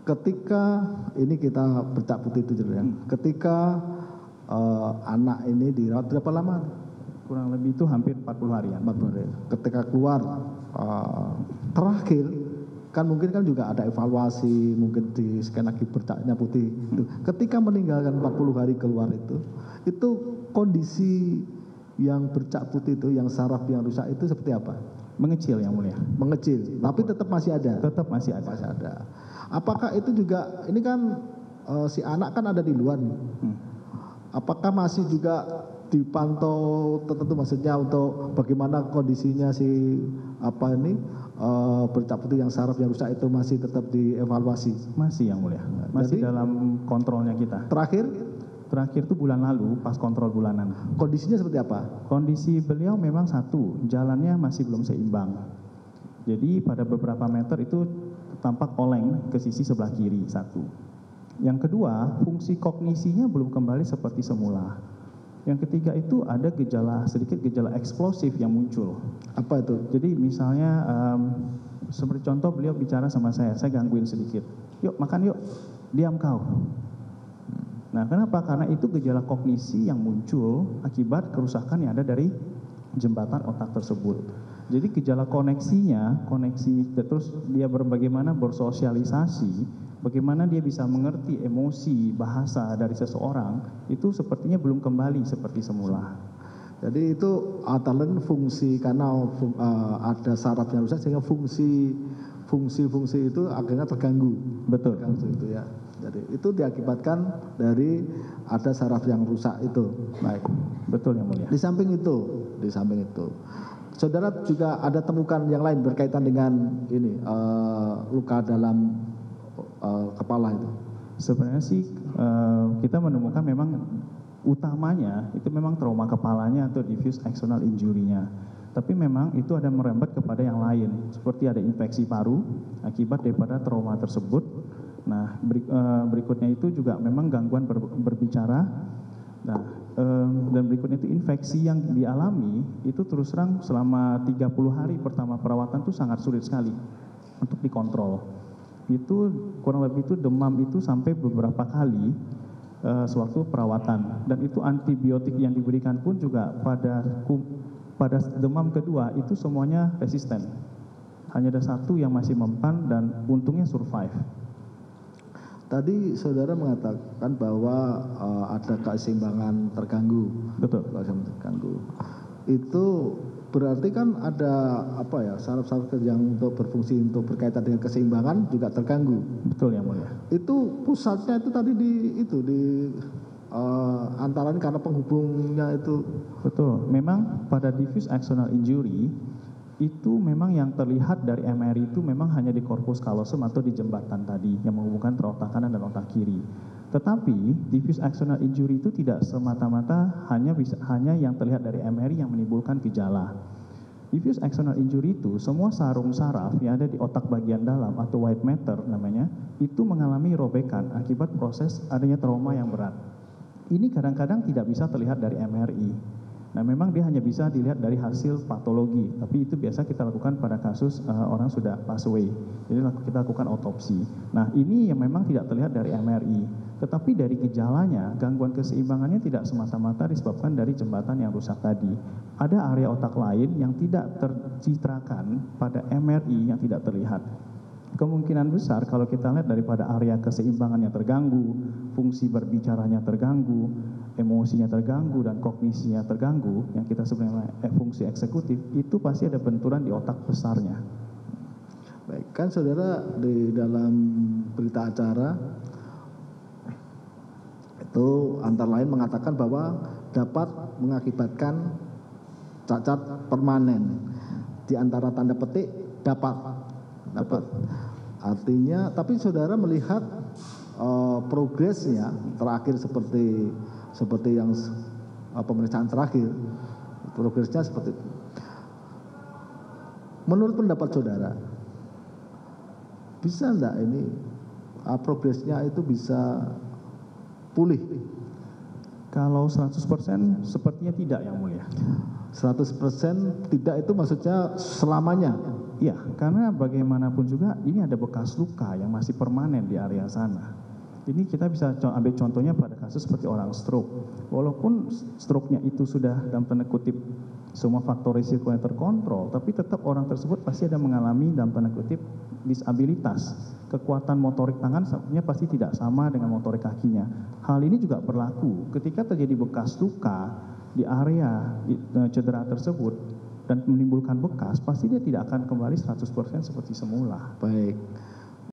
ketika ini kita bercak putih itu ya, ketika anak ini dirawat berapa lama? Kurang lebih itu hampir 40 harian. 40 hari. Ketika keluar terakhir kan mungkin kan juga ada evaluasi, mungkin di scan lagi bercaknya putih. Ketika meninggalkan 40 hari keluar itu kondisi yang bercak putih itu, yang saraf yang rusak itu seperti apa? Mengecil yang mulia. Mengecil, tapi tetap masih ada. Tetap masih ada. Masih ada. Apakah itu juga, ini kan si anak kan ada di luar nih. Apakah masih juga dipantau tertentu, maksudnya untuk bagaimana kondisinya si bercak putih yang saraf yang rusak itu masih tetap dievaluasi? Masih yang mulia. Masih Jadi, dalam kontrolnya kita. Terakhir itu bulan lalu pas kontrol bulanan. kondisinya seperti apa? Kondisi beliau memang satu, jalannya masih belum seimbang. Jadi pada beberapa meter itu tampak oleng ke sisi sebelah kiri satu. Yang kedua, fungsi kognisinya belum kembali seperti semula. Yang ketiga itu ada sedikit gejala eksplosif yang muncul. Apa itu? Jadi misalnya seperti contoh beliau bicara sama saya gangguin sedikit. Yuk makan yuk, diam kau. Nah kenapa? Karena itu gejala kognisi yang muncul akibat kerusakan yang ada dari jembatan otak tersebut. Jadi gejala koneksi terus dia bagaimana bersosialisasi, bagaimana dia bisa mengerti emosi, bahasa dari seseorang, itu sepertinya belum kembali seperti semula. Jadi itu talent fungsi, karena ada saraf yang rusak sehingga fungsi itu akhirnya terganggu. Betul. Terganggu itu ya. Jadi itu diakibatkan dari ada saraf yang rusak itu. Baik. Betul yang mulia. Di samping itu, saudara juga ada temukan yang lain berkaitan dengan ini luka dalam kepala itu. Sebenarnya sih kita menemukan memang utamanya itu memang trauma kepalanya atau diffuse axonal injury-nya. Tapi memang itu ada merembet kepada yang lain, seperti ada infeksi paru akibat daripada trauma tersebut. Nah, berikutnya itu juga memang gangguan berbicara. Nah, dan berikutnya itu infeksi yang dialami itu terus terang selama 30 hari pertama perawatan itu sangat sulit sekali untuk dikontrol. Itu kurang lebih itu demam itu sampai beberapa kali sewaktu perawatan, dan itu antibiotik yang diberikan pun juga pada demam kedua itu semuanya resisten. Hanya ada satu yang masih mempan dan untungnya survive. Tadi saudara mengatakan bahwa ada keseimbangan terganggu. Betul. Keseimbangan terganggu. Itu berarti kan ada saraf-saraf yang untuk berfungsi untuk berkaitan dengan keseimbangan juga terganggu. Betul yang mulia. Itu pusatnya itu tadi di antara karena penghubungnya itu. Betul. Memang pada diffuse axonal injury itu memang yang terlihat dari MRI itu memang hanya di corpus callosum atau di jembatan tadi yang menghubungkan otak kanan dan otak kiri. Tetapi diffuse axonal injury itu tidak semata-mata hanya yang terlihat dari MRI yang menimbulkan gejala. Diffuse axonal injury itu semua sarung saraf yang ada di otak bagian dalam atau white matter namanya itu mengalami robekan akibat proses adanya trauma yang berat. Ini kadang-kadang tidak bisa terlihat dari MRI. Nah memang dia hanya bisa dilihat dari hasil patologi, tapi itu biasa kita lakukan pada kasus orang sudah pass away. Jadi kita lakukan otopsi. Nah ini yang memang tidak terlihat dari MRI, tetapi dari gejalanya, gangguan keseimbangannya tidak semata-mata disebabkan dari jembatan yang rusak tadi. Ada area otak lain yang tidak tercitrakan pada MRI yang tidak terlihat. Kemungkinan besar kalau kita lihat daripada area keseimbangan yang terganggu, fungsi berbicaranya terganggu, emosinya terganggu, dan kognisinya terganggu, yang kita sebenarnya fungsi eksekutif, itu pasti ada benturan di otak besarnya. Baik, kan saudara di dalam berita acara itu antara lain mengatakan bahwa dapat mengakibatkan cacat permanen. Di antara tanda petik dapat. Artinya, tapi saudara melihat progresnya terakhir seperti yang pemeriksaan terakhir, progresnya seperti itu. Menurut pendapat saudara, bisa enggak ini progresnya itu bisa pulih? Kalau 100% sepertinya tidak yang mulia. 100% tidak itu maksudnya selamanya? Iya, karena bagaimanapun juga ini ada bekas luka yang masih permanen di area sana. Ini kita bisa ambil contohnya pada kasus seperti orang stroke. Walaupun stroke-nya itu sudah dalam tanda kutip semua faktor risiko yang terkontrol, tapi tetap orang tersebut pasti ada mengalami dalam tanda kutip disabilitas. Kekuatan motorik tangan sebenarnya pasti tidak sama dengan motorik kakinya. Hal ini juga berlaku ketika terjadi bekas luka di area cedera tersebut dan menimbulkan bekas, pasti dia tidak akan kembali 100% seperti semula. Baik.